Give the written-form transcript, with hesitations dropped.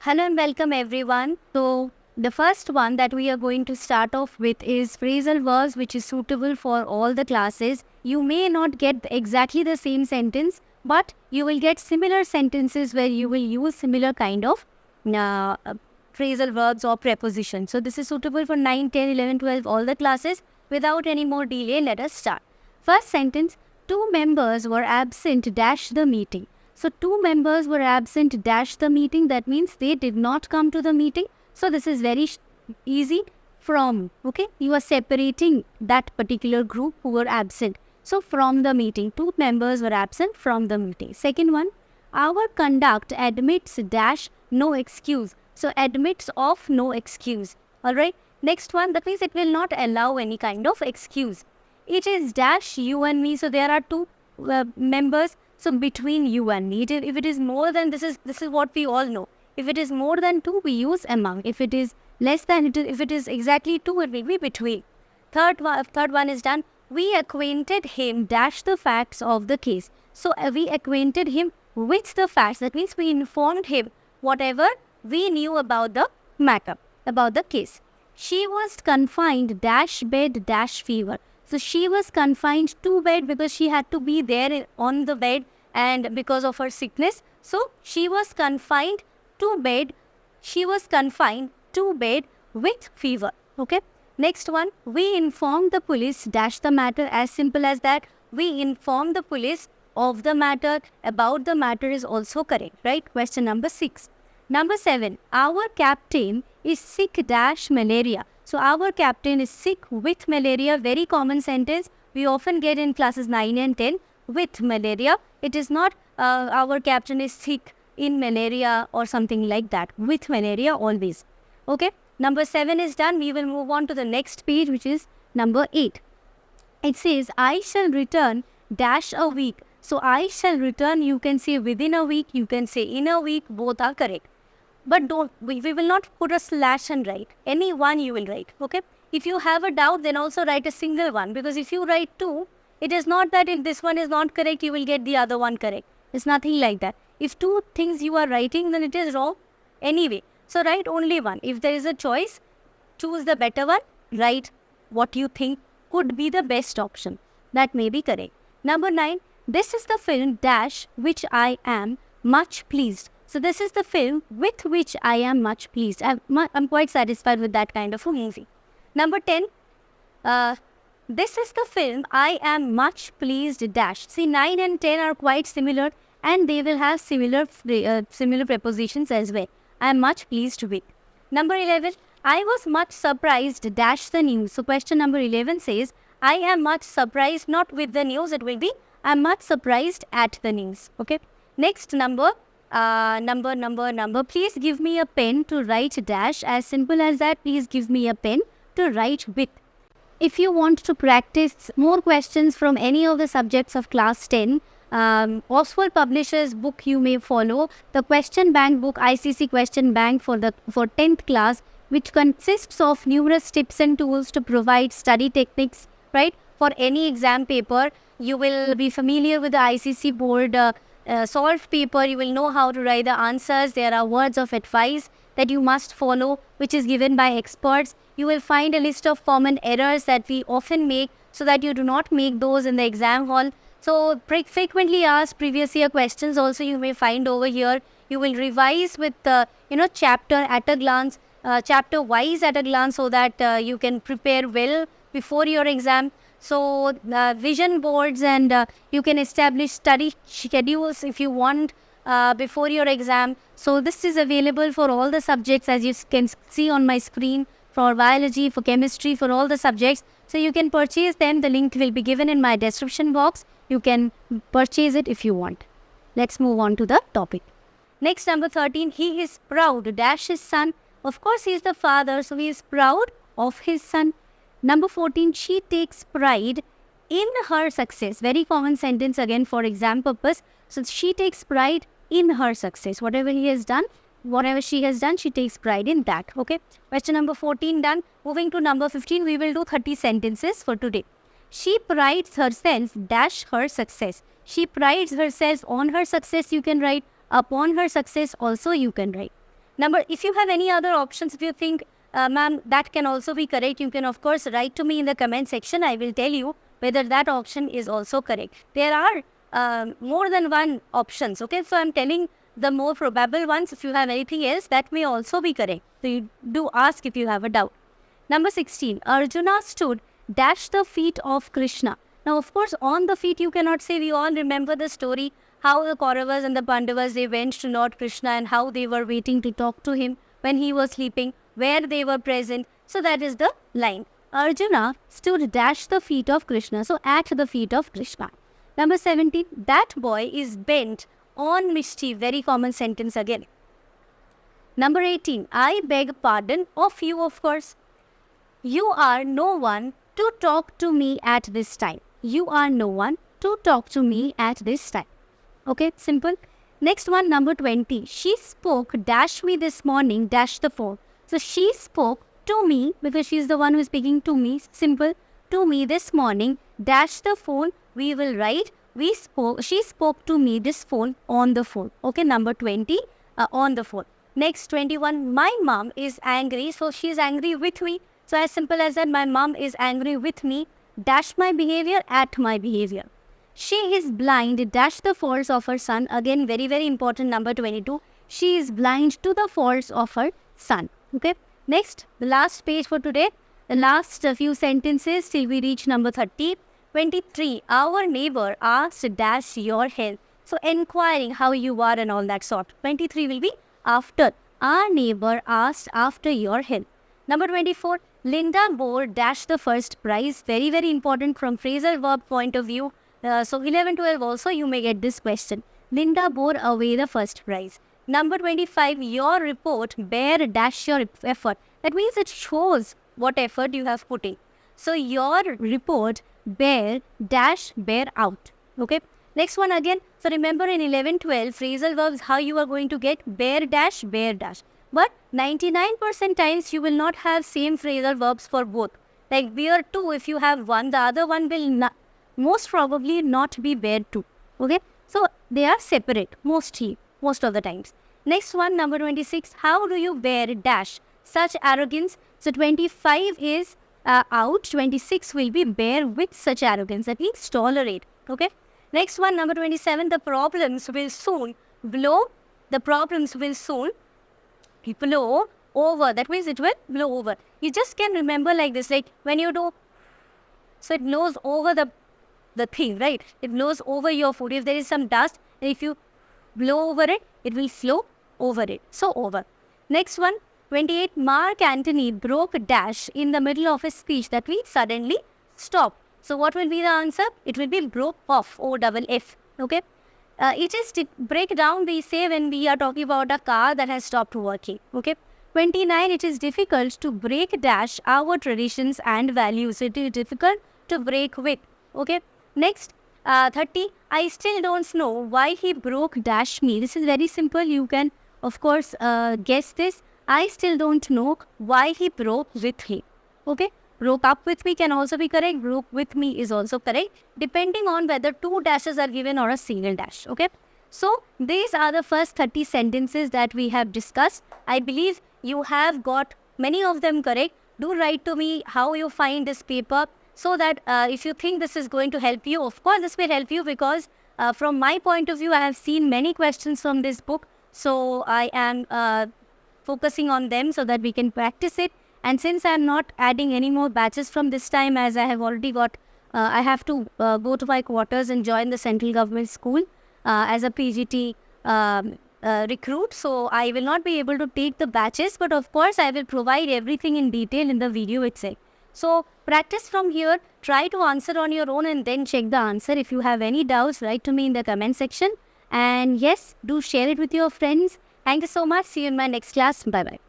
Hello and welcome everyone. So the first one that we are going to start off with is phrasal verbs, which is suitable for all the classes. You may not get exactly the same sentence, but you will get similar sentences where you will use similar kind of phrasal verbs or prepositions. So this is suitable for 9, 10, 11, 12, all the classes. Without any more delay, let us start. First sentence, two members were absent dash the meeting. So two members were absent dash the meeting. That means they did not come to the meeting. So this is very easy from, okay? You are separating that particular group who were absent. So from the meeting, two members were absent from the meeting. Second one, our conduct admits dash no excuse. So admits of no excuse. Alright. Next one, that means it will not allow any kind of excuse. It is dash you and me. So there are two members. So between you and me, if it is more than, this is what we all know. If it is more than two, we use among. If it is less than, if it is exactly two, it will be between. Third one is done. We acquainted him dash the facts of the case. So we acquainted him with the facts. That means we informed him whatever we knew about the matter, about the case. She was confined dash bed dash fever. So she was confined to bed because she had to be there on the bed and because of her sickness. So she was confined to bed. She was confined to bed with fever. Okay. Next one, we informed the police dash the matter. As simple as that. We informed the police of the matter, about the matter is also correct. Right. Question number 6. Number 7, our captain is sick dash malaria. So our captain is sick with malaria. Very common sentence. We often get in classes 9 and 10 with malaria. It is not our captain is sick in malaria or something like that. With malaria always. Okay. Number 7 is done. We will move on to the next page, which is number 8. It says, I shall return dash a week. So I shall return, you can say within a week, you can say in a week, both are correct. But we will not put a slash and write. Any one you will write. Okay. If you have a doubt, then also write a single one. Because if you write two, it is not that if this one is not correct, you will get the other one correct. It's nothing like that. If two things you are writing, then it is wrong anyway. So write only one. If there is a choice, choose the better one. Write what you think could be the best option. That may be correct. Number 9. This is the film dash which I am much pleased. So this is the film with which I am much pleased. I'm quite satisfied with that kind of a movie. Number 10. This is the film I am much pleased dash. See, 9 and 10 are quite similar and they will have similar prepositions as well. I am much pleased with. Number 11. I was much surprised dash the news. So question number 11 says, I am much surprised, not with the news, it will be I am much surprised at the news. Okay. Next number. Please give me a pen to write dash. As simple as that. Please give me a pen to write with. If you want to practice more questions from any of the subjects of class 10, Oswald Publishers book you may follow. The question bank book, ICC question bank for 10th class, which consists of numerous tips and tools to provide study techniques, right? For any exam paper, you will be familiar with the ICC board solved paper. You will know how to write the answers. There are words of advice that you must follow, which is given by experts. You will find a list of common errors that we often make so that you do not make those in the exam hall. So frequently asked previous year questions also you may find over here. You will revise with chapter at a glance, chapter wise at a glance, so that you can prepare well before your exam. So vision boards, and you can establish study schedules if you want before your exam. So this is available for all the subjects, as you can see on my screen, for biology, for chemistry, for all the subjects. So you can purchase them. The link will be given in my description box. You can purchase it if you want. Let's move on to the topic. Next, number 13. He is proud dash his son. Of course, he is the father, so he is proud of his son. Number 14, she takes pride in her success. Very common sentence again for exam purpose. So she takes pride in her success. Whatever he has done, whatever she has done, she takes pride in that. Okay. Question number 14 done. Moving to number 15, we will do 30 sentences for today. She prides herself dash her success. She prides herself on her success, you can write. Upon her success also you can write. If you have any other options, if you think, ma'am, that can also be correct, you can of course write to me in the comment section. I will tell you whether that option is also correct. There are more than one options, okay? So I'm telling the more probable ones. If you have anything else, that may also be correct. So you do ask if you have a doubt. Number 16, Arjuna stood dash the feet of Krishna. Now, of course, on the feet you cannot say. We all remember the story, how the Kauravas and the Pandavas, they went to Lord Krishna and how they were waiting to talk to him when he was sleeping, where they were present. So that is the line. Arjuna stood dash the feet of Krishna. So at the feet of Krishna. Number 17, that boy is bent on mischief. Very common sentence again. Number 18, I beg pardon of you, of course. You are no one to talk to me at this time. You are no one to talk to me at this time. Okay, simple. Next one, number 20. She spoke dash me this morning dash the phone. So she spoke to me because she is the one who is speaking to me. Simple. To me this morning dash the phone. We will write she spoke to me this phone on the phone. Okay, number 20 on the phone. Next 21. My mom is angry. So she is angry with me. So as simple as that, my mom is angry with me, dash my behavior at my behavior. She is blind, dash the faults of her son. Again, very, very important, number 22. She is blind to the faults of her son. Okay. Next, the last page for today. The last few sentences till we reach number 30. 23. Our neighbor asked dash your health. So inquiring how you are and all that sort. 23 will be after. Our neighbor asked after your health. Number 24. Linda bore dash the first prize. Very, very important from phrasal verb point of view. So 11, 12 also you may get this question. Linda bore away the first prize. Number 25. Your report bear dash your effort. That means it shows what effort you have put in. So your report bear dash bear out. Okay. Next one again. So remember in 11, 12 phrasal verbs how you are going to get bear dash bear dash. But 99% times you will not have same phrasal verbs for both. Like bear two, if you have one, the other one will most probably not be bear two. Okay. So they are separate most of the times. Next one, number 26. How do you bear dash such arrogance? So 25 is out. 26 will be bear with such arrogance. That means tolerate. Okay. Next one, number 27. The problems will soon blow. The problems will soon blow over. That means it will blow over. You just can remember like this, like when you do, so it blows over the thing, right? It blows over your food. If there is some dust, and if you blow over it, it will flow over it. So over. Next one, 28. Mark Antony broke dash in the middle of his speech. That means suddenly stop. So what will be the answer? It will be broke off, O-double-F. Okay. It is break down, we say when we are talking about a car that has stopped working. Okay. 29. It is difficult to break dash our traditions and values. It is difficult to break with. Okay. Next, 30. I still don't know why he broke dash me. This is very simple. You can, of course, guess this. I still don't know why he broke with me. Okay. Broke up with me can also be correct. Broke with me is also correct, depending on whether two dashes are given or a single dash. Okay. So these are the first 30 sentences that we have discussed. I believe you have got many of them correct. Do write to me how you find this paper, so that if you think this is going to help you, of course this will help you, because from my point of view, I have seen many questions from this book. So I am focusing on them so that we can practice it. And since I am not adding any more batches from this time, as I have already got, I have to go to my quarters and join the central government school as a PGT recruit. So I will not be able to take the batches, but of course I will provide everything in detail in the video itself. So practice from here, try to answer on your own and then check the answer. If you have any doubts, write to me in the comment section. And yes, do share it with your friends. Thank you so much. See you in my next class. Bye-bye.